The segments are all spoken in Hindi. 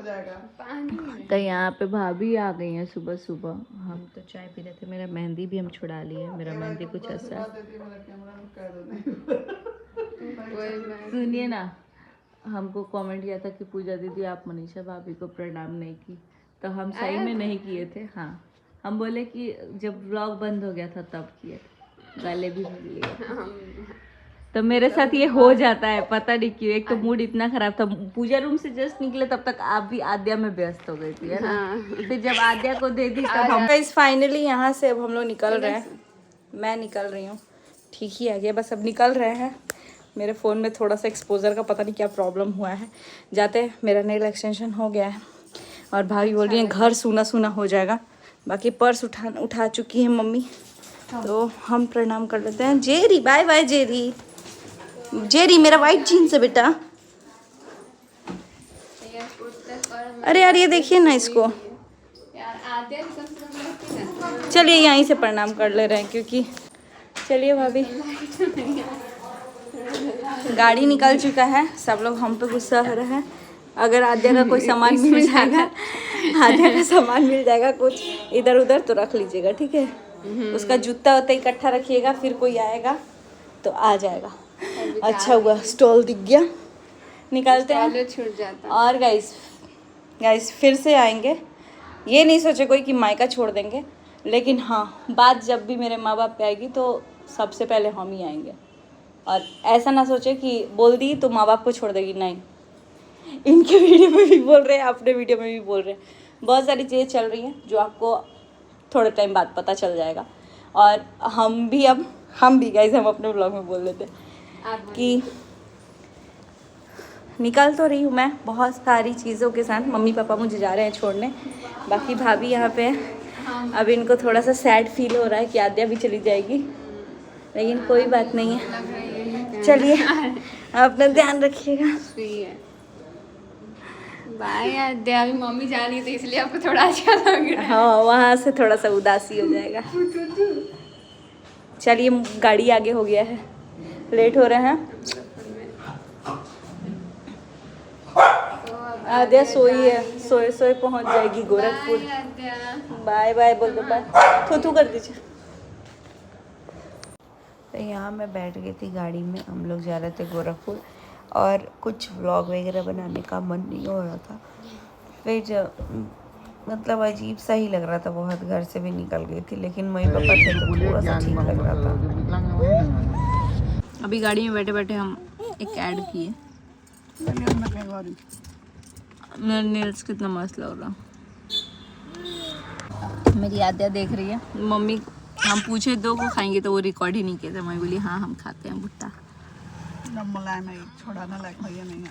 जाएगा पानी। तो यहाँ पे भाभी आ गई हैं सुबह सुबह। हम तो चाय पी रहे थे। मेरा मेहंदी भी हम छुड़ा लिए। मेरा मेहंदी कुछ ऐसा सुनिए ना, हमको कमेंट किया था कि पूजा दीदी आप मनीषा भाभी को प्रणाम नहीं की, तो हम सही में नहीं किए थे। हाँ, हम बोले कि जब व्लॉग बंद हो गया था तब किए, गले भी मिल लिए। तो मेरे साथ ये हो जाता है, पता नहीं क्यों। एक तो मूड इतना खराब था, पूजा रूम से जस्ट निकले तब तक आप भी आद्या में व्यस्त हो गई थी, है ना? फिर जब आद्या को दे दी तब हम फाइनली यहाँ से अब हम लोग निकल रहे हैं। मैं निकल रही हूँ, ठीक ही आ गया, बस अब निकल रहे हैं। मेरे फ़ोन में थोड़ा सा एक्सपोजर का पता नहीं क्या प्रॉब्लम हुआ है। जाते मेरा नेल एक्सटेंशन हो गया है और भाभी बोल रही है घर सूना सूना हो जाएगा। बाकी पर्स उठा चुकी है मम्मी, तो हम प्रणाम कर लेते हैं। Jerry, bye bye Jerry. Jerry मेरा वाइट जीन्स है बेटा। अरे यार ये देखिए ना इसको। चलिए यहीं से प्रणाम कर ले रहे हैं क्योंकि चलिए भाभी गाड़ी निकल चुका है। सब लोग हम पे गुस्सा हो रहे हैं। अगर आद्या का कोई सामान मिल जाएगा, आद्या का सामान मिल जाएगा कुछ इधर उधर तो रख लीजिएगा, ठीक है? उसका जूता वूता इकट्ठा रखिएगा, फिर कोई आएगा तो आ जाएगा। अच्छा हुआ स्टॉल दिख गया, निकालते हैं। छूट जाता। और गाइस फिर से आएंगे। ये नहीं सोचे कोई कि मायका छोड़ देंगे, लेकिन हाँ, बात जब भी मेरे माँ बाप पे आएगी तो सबसे पहले हम ही आएंगे। और ऐसा ना सोचे कि बोल दी तो माँ बाप को छोड़ देगी, नहीं। इनके वीडियो में भी बोल रहे हैं, अपने वीडियो में भी बोल रहे हैं। बहुत सारी चीज़ें चल रही हैं जो आपको थोड़े टाइम बाद पता चल जाएगा। और हम भी गाइस हम अपने ब्लॉग में बोल देते हैं कि निकल तो रही हूँ मैं बहुत सारी चीज़ों के साथ। मम्मी पापा मुझे जा रहे हैं छोड़ने, बाकी भाभी यहाँ पे है। अब इनको थोड़ा सा सैड फील हो रहा है कि आद्या भी चली जाएगी, लेकिन कोई बात नहीं है। चलिए अपना ध्यान रखिएगा। बाय आद्या। अभी मम्मी जा रही है तो इसलिए आपको थोड़ा अच्छा लग रहा है। हाँ, वहाँ से थोड़ा सा उदासी हो जाएगा। चलिए गाड़ी आगे हो गया है, लेट हो रहे हैं। आद्या सोई है, सोए सोए पहुँच जाएगी गोरखपुर। बाय बाय बोल दो, बाय थू कर दीजिए। तो यहाँ मैं बैठ गई थी गाड़ी में, हम लोग जा रहे थे गोरखपुर और कुछ व्लॉग वगैरह बनाने का मन नहीं हो रहा था। फिर मतलब अजीब सा ही लग रहा था बहुत, घर से भी निकल गई थी, लेकिन मम्मी पापा थे तो थोड़ा सा ठीक लग रहा था। अभी गाड़ी में बैठे बैठे हम एक ऐड किए। मेरा नेल्स कितना मस्त लग रहा। मेरी आद्या देख रही है। मम्मी हम पूछे दो को खाएंगे तो वो रिकॉर्ड ही नहीं किया था। मैं बोली हाँ हम खाते हैं भुट्टा।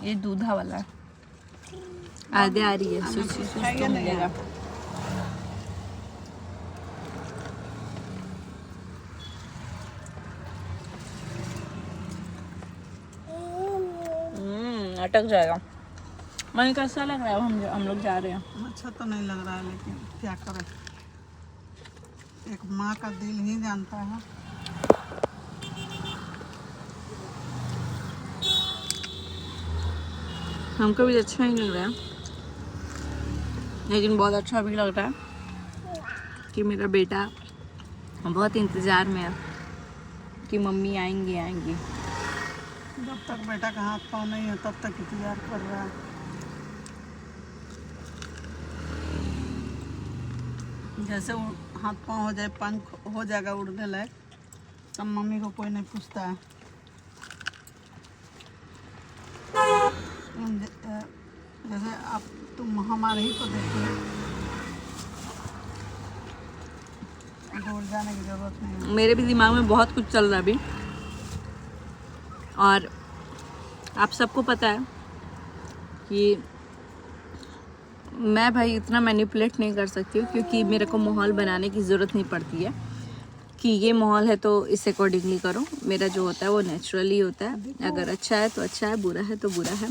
ये दूधा वाला है। आद्या आ रही है, सुच तो मिलेगा। अटक जाएगा। मन कैसा लग रहा है? हम लोग जा रहे हैं। अच्छा तो नहीं लग रहा है, लेकिन क्या करें, एक माँ का दिल ही जानता है। हमको भी अच्छा नहीं लग रहा है, लेकिन बहुत अच्छा भी लग रहा है कि मेरा बेटा बहुत इंतज़ार में है कि मम्मी आएंगी। जब तक बेटा का हाथ पाँव नहीं है तब तक इंतजार कर रहा है। जैसे हाथ पाँव हो जाए, पंख हो जाएगा उड़ने लायक, तब मम्मी को कोई नहीं पूछता है। जैसे आप तुम हमारे ही को देखिए, दूर जाने की जरूरत नहीं है। मेरे भी दिमाग में बहुत कुछ चल रहा है अभी, और आप सबको पता है कि मैं भाई इतना मैनिपुलेट नहीं कर सकती हूँ, क्योंकि मेरे को माहौल बनाने की ज़रूरत नहीं पड़ती है कि ये माहौल है तो इस अकॉर्डिंगली करो। मेरा जो होता है वो नेचुरली होता है। अगर अच्छा है तो अच्छा है, बुरा है तो बुरा है।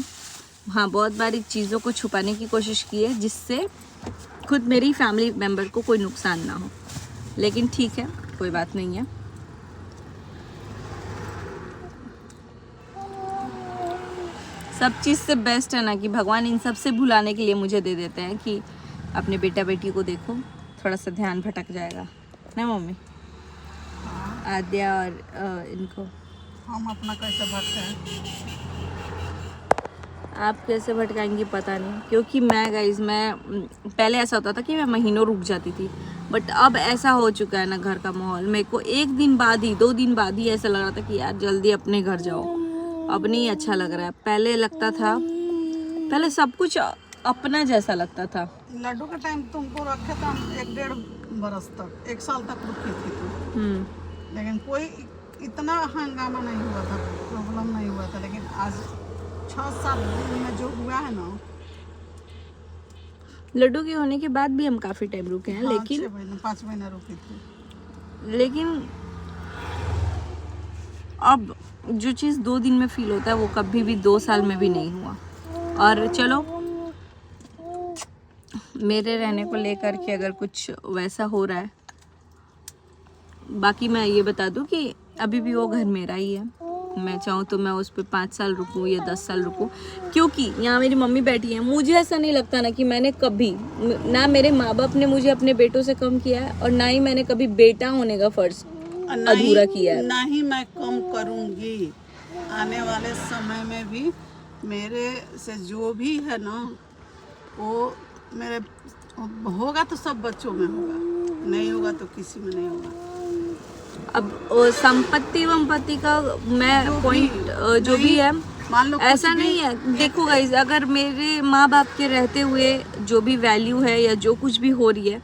हाँ, बहुत बारी चीज़ों को छुपाने की कोशिश की है जिससे खुद मेरी फैमिली मेम्बर को कोई नुकसान ना हो, लेकिन ठीक है, कोई बात नहीं है। सब चीज़ से बेस्ट है ना कि भगवान इन सब से भुलाने के लिए मुझे दे देते हैं कि अपने बेटा बेटी को देखो, थोड़ा सा ध्यान भटक जाएगा ना मम्मी। आद्या और इनको हम अपना कैसे भरते हैं। आप कैसे भटकाएंगी पता नहीं, क्योंकि मैं पहले ऐसा होता था कि मैं महीनों रुक जाती थी, बट अब ऐसा हो चुका है ना घर का माहौल, मेरे को 1 दिन बाद ही 2 दिन बाद ही ऐसा लग रहा था कि यार जल्दी अपने घर जाओ। अब नहीं अच्छा लग रहा है। पहले लगता था, पहले सब कुछ अपना जैसा लगता था। लड्डू का टाइम तुमको रखे तो हम 1-1.5 बरस तक 1 साल तक रुकी थी तुम, लेकिन कोई इतना हंगामा नहीं हुआ था, प्रॉब्लम नहीं हुआ था। लेकिन आज 6-7 दिन में जो हुआ है ना, लड्डू के होने के बाद भी हम काफी टाइम रुके हैं। हाँ, लेकिन 5 महीना रुकी थी। लेकिन अब जो चीज़ 2 दिन में फील होता है वो कभी भी 2 साल में भी नहीं हुआ। और चलो मेरे रहने को लेकर के अगर कुछ वैसा हो रहा है, बाकी मैं ये बता दूं कि अभी भी वो घर मेरा ही है। मैं चाहूँ तो मैं उस पर 5 साल रुकूँ या 10 साल रुकूँ, क्योंकि यहाँ मेरी मम्मी बैठी है। मुझे ऐसा नहीं लगता ना कि मैंने कभी, ना मेरे माँ बाप ने मुझे अपने बेटों से कम किया है, और ना ही मैंने कभी बेटा होने का फर्ज अधूरा किया है। ना ही मैं कम करूँगी। आने वाले समय में भी मेरे से जो भी है ना, वो मेरे होगा तो सब बच्चों में होगा, नहीं होगा तो किसी में नहीं होगा। अब संपत्ति वंपत्ति का मैं पॉइंट जो भी है, मान लो ऐसा नहीं है। देखो गाइस, अगर मेरे माँ बाप के रहते हुए जो भी वैल्यू है या जो कुछ भी हो रही है,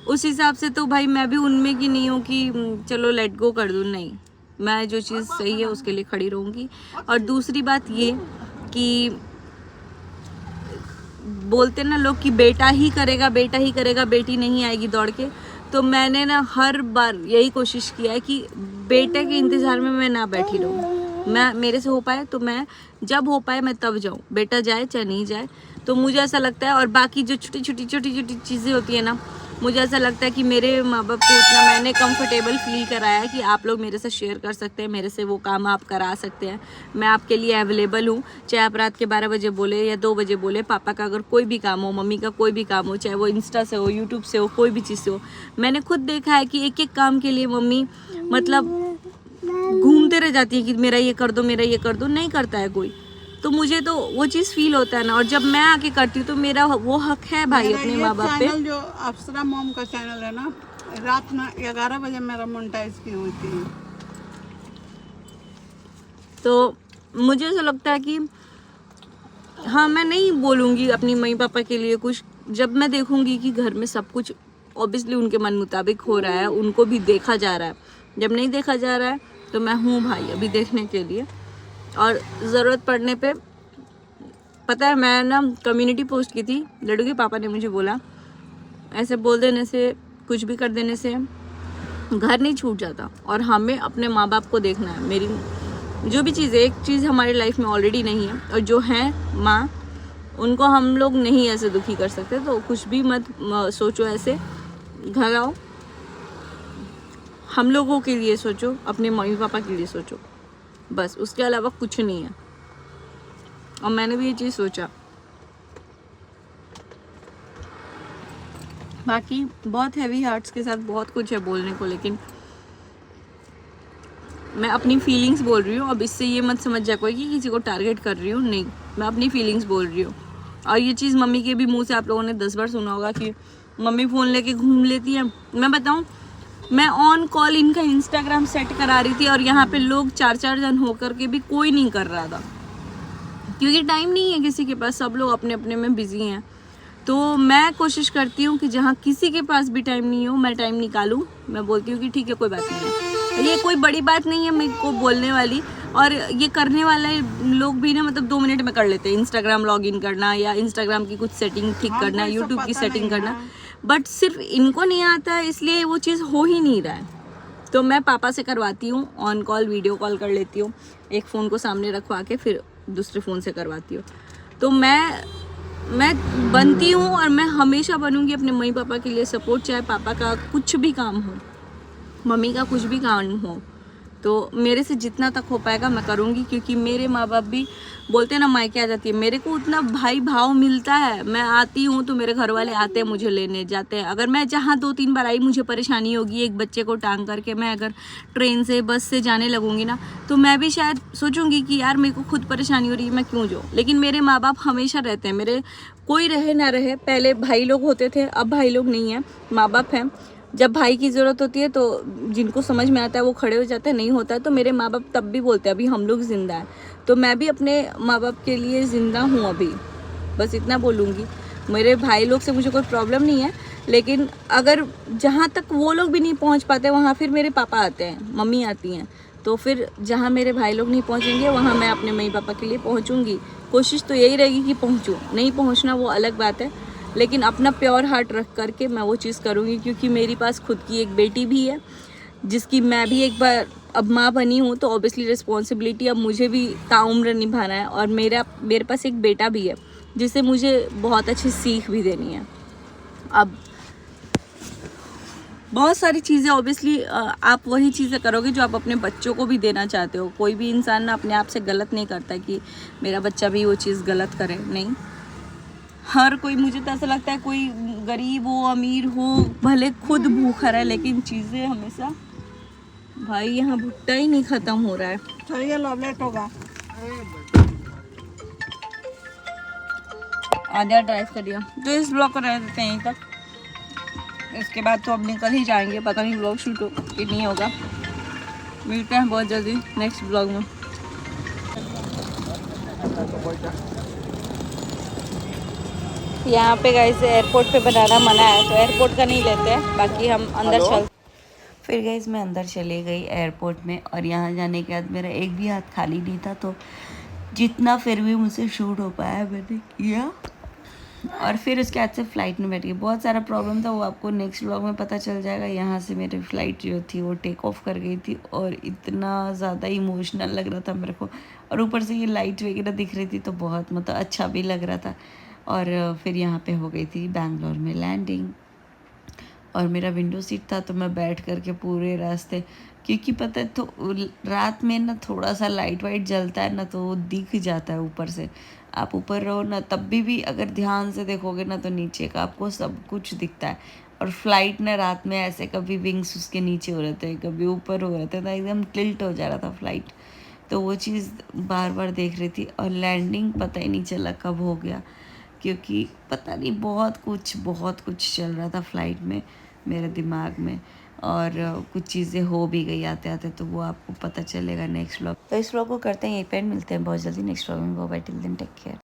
उस हिसाब से तो भाई मैं भी उनमें की नहीं हूँ कि चलो लेट गो कर दूँ। नहीं, मैं जो चीज़ सही है उसके लिए खड़ी रहूँगी। और दूसरी बात ये कि बोलते ना लोग कि बेटा ही करेगा, बेटा ही करेगा, बेटी नहीं आएगी दौड़ के। तो मैंने ना हर बार यही कोशिश किया है कि बेटे के इंतज़ार में मैं ना बैठी रहूँ। मैं, मेरे से हो पाए तो मैं, जब हो पाए मैं तब जाऊँ, बेटा जाए चाहे नहीं जाए। तो मुझे ऐसा लगता है। और बाकी जो छोटी छोटी चीज़ें होती है ना, मुझे ऐसा लगता है कि मेरे माँ बाप को उतना मैंने कंफर्टेबल फील कराया है कि आप लोग मेरे से शेयर कर सकते हैं, मेरे से वो काम आप करा सकते हैं। मैं आपके लिए अवेलेबल हूँ, चाहे आप रात के 12 बजे बोले या 2 बजे बोले। पापा का अगर कोई भी काम हो, मम्मी का कोई भी काम हो, चाहे वो इंस्टा से हो, यूट्यूब से हो, कोई भी चीज़ से हो। मैंने खुद देखा है कि एक काम के लिए मम्मी मतलब घूमते रह जाती है कि मेरा ये कर दो, मेरा ये कर दो। नहीं करता है कोई, तो मुझे तो वो चीज़ फील होता है ना। और जब मैं आके करती हूँ तो मेरा वो हक है भाई अपने माँ बाप पे। जो अप्सरा मॉम का चैनल है ना, रात में 11 बजे मेरा मोनेटाइज की हुई थी। तो मुझे ऐसा लगता है कि हाँ, मैं नहीं बोलूँगी अपनी मम्मी पापा के लिए कुछ, जब मैं देखूँगी कि घर में सब कुछ ऑब्वियसली उनके मन मुताबिक हो रहा है, उनको भी देखा जा रहा है। जब नहीं देखा जा रहा है तो मैं हूँ भाई अभी देखने के लिए। और ज़रूरत पड़ने पे, पता है मैं ना कम्युनिटी पोस्ट की थी, लड्डू के पापा ने मुझे बोला ऐसे बोल देने से, कुछ भी कर देने से घर नहीं छूट जाता, और हमें अपने माँ बाप को देखना है। मेरी जो भी चीज़ है, एक चीज़ हमारी लाइफ में ऑलरेडी नहीं है, और जो है माँ, उनको हम लोग नहीं ऐसे दुखी कर सकते। तो कुछ भी मत सोचो ऐसे, घर आओ, हम लोगों के लिए सोचो, अपने मम्मी पापा के लिए सोचो, बस उसके अलावा कुछ नहीं है। और मैंने भी ये चीज़ सोचा। बाकी बहुत हैवी हार्ट्स के साथ बहुत कुछ है बोलने को, लेकिन मैं अपनी फीलिंग्स बोल रही हूँ। अब इससे ये मत समझ जा कोई कि किसी को टारगेट कर रही हूँ, नहीं, मैं अपनी फीलिंग्स बोल रही हूँ। और ये चीज़ मम्मी के भी मुंह से आप लोगों ने 10 बार सुना होगा कि मम्मी फ़ोन लेके घूम लेती है। मैं बताऊँ, मैं ऑन कॉल इनका इंस्टाग्राम सेट करा रही थी, और यहाँ पे लोग 4-4 जन होकर के भी कोई नहीं कर रहा था, क्योंकि टाइम नहीं है किसी के पास, सब लोग अपने अपने में बिजी हैं। तो मैं कोशिश करती हूँ कि जहाँ किसी के पास भी टाइम नहीं हो, मैं टाइम निकालूँ। मैं बोलती हूँ कि ठीक है, कोई बात नहीं है, ये कोई बड़ी बात नहीं है मेरे को बोलने वाली। और ये करने वाले लोग भी ना, मतलब 2 मिनट में कर लेते हैं, इंस्टाग्राम लॉगिन करना या इंस्टाग्राम की कुछ सेटिंग ठीक करना, यूट्यूब की सेटिंग करना। बट सिर्फ इनको नहीं आता है, इसलिए वो चीज़ हो ही नहीं रहा है। तो मैं पापा से करवाती हूँ ऑन कॉल, वीडियो कॉल कर लेती हूँ, एक फ़ोन को सामने रखवा के फिर दूसरे फ़ोन से करवाती हूँ। तो मैं बनती हूँ, और मैं हमेशा बनूँगी अपने मम्मी पापा के लिए सपोर्ट, चाहे पापा का कुछ भी काम हो, मम्मी का कुछ भी काम हो। तो मेरे से जितना तक हो पाएगा मैं करूँगी, क्योंकि मेरे माँ बाप भी बोलते हैं ना, मायके आ जाती है, मेरे को उतना भाई भाव मिलता है। मैं आती हूँ तो मेरे घर वाले आते हैं, मुझे लेने जाते हैं। अगर मैं जहाँ 2-3 बार आई, मुझे परेशानी होगी एक बच्चे को टांग करके, मैं अगर ट्रेन से बस से जाने लगूँगी ना, तो मैं भी शायद सोचूंगी कि यार मेरे को खुद परेशानी हो रही है, मैं क्यों जाऊँ। लेकिन मेरे माँ बाप हमेशा रहते हैं, मेरे कोई रहे ना रहे, पहले भाई लोग होते थे, अब भाई लोग नहीं हैं, माँ बाप हैं। जब भाई की ज़रूरत होती है तो जिनको समझ में आता है वो खड़े हो जाते हैं, नहीं होता है तो मेरे माँ बाप तब भी बोलते हैं अभी हम लोग ज़िंदा हैं। तो मैं भी अपने माँ बाप के लिए ज़िंदा हूँ अभी, बस इतना बोलूँगी। मेरे भाई लोग से मुझे कोई प्रॉब्लम नहीं है, लेकिन अगर जहाँ तक वो लोग भी नहीं पहुँच पाते वहाँ फिर मेरे पापा आते हैं, मम्मी आती हैं। तो फिर जहाँ मेरे भाई लोग नहीं पहुँचेंगे वहाँ मैं अपने मम्मी पापा के लिए पहुँचूँगी। कोशिश तो यही रहेगी कि पहुँचूँ, नहीं पहुँचना वो अलग बात है, लेकिन अपना प्योर हार्ट रख करके मैं वो चीज़ करूँगी। क्योंकि मेरे पास खुद की एक बेटी भी है, जिसकी मैं भी एक बार अब माँ बनी हूँ, तो ऑब्वियसली रिस्पॉन्सिबिलिटी अब मुझे भी ताउम्र निभाना है। और मेरे पास एक बेटा भी है, जिसे मुझे बहुत अच्छी सीख भी देनी है। अब बहुत सारी चीज़ें ऑब्वियसली आप वही चीज़ें करोगे जो आप अपने बच्चों को भी देना चाहते हो। कोई भी इंसान ना अपने आप से गलत नहीं करता कि मेरा बच्चा भी वो चीज़ गलत करे, नहीं। हर कोई, मुझे तो ऐसा लगता है, कोई गरीब हो अमीर हो, भले खुद भूखा रहे, लेकिन चीज़ें हमेशा, भाई यहाँ भुट्टा ही नहीं ख़त्म हो रहा है। चलिए लवलेट होगा। आधा ड्राइव कर दिया, तो इस ब्लॉग को रह देते हैं यहीं तक। इसके बाद तो अब निकल ही जाएंगे, पता नहीं ब्लॉग शूट कि नहीं होगा। मिलते हैं बहुत जल्दी नेक्स्ट ब्लॉग में। यहाँ पे गाइस एयरपोर्ट पे बनाना मना है, तो एयरपोर्ट का नहीं लेते हैं, बाकी हम अंदर चल। फिर गाइस मैं अंदर चली गई एयरपोर्ट में, और यहाँ जाने के बाद मेरा एक भी हाथ खाली नहीं था, तो जितना फिर भी मुझसे शूट हो पाया मैंने किया। और फिर उसके बाद से फ़्लाइट में बैठ गई। बहुत सारा प्रॉब्लम था, वो आपको नेक्स्ट व्लॉग में पता चल जाएगा। यहाँ से मेरी फ़्लाइट जो थी वो टेक ऑफ कर गई थी, और इतना ज़्यादा इमोशनल लग रहा था मेरे को, और ऊपर से ये लाइट वगैरह दिख रही थी, तो बहुत मतलब अच्छा भी लग रहा था। और फिर यहाँ पे हो गई थी बैंगलोर में लैंडिंग, और मेरा विंडो सीट था, तो मैं बैठ करके पूरे रास्ते, क्योंकि पता है तो रात में ना थोड़ा सा लाइट वाइट जलता है ना, तो वो दिख जाता है ऊपर से। आप ऊपर रहो ना तब भी अगर ध्यान से देखोगे ना, तो नीचे का आपको सब कुछ दिखता है। और फ्लाइट ना रात में ऐसे कभी विंग्स उसके नीचे हो रहे थे, कभी ऊपर हो रहे थे, तो एकदम टिल्ट हो जा रहा था फ्लाइट। तो वो चीज़ बार बार देख रही थी। और लैंडिंग पता ही नहीं चला कब हो गया, क्योंकि पता नहीं बहुत कुछ चल रहा था फ़्लाइट में मेरे दिमाग में, और कुछ चीज़ें हो भी गई आते आते, तो वो आपको पता चलेगा नेक्स्ट व्लॉग। तो इस व्लॉग को करते हैं यहीं पे, मिलते हैं बहुत जल्दी नेक्स्ट व्लॉग में। Bye, till then take care.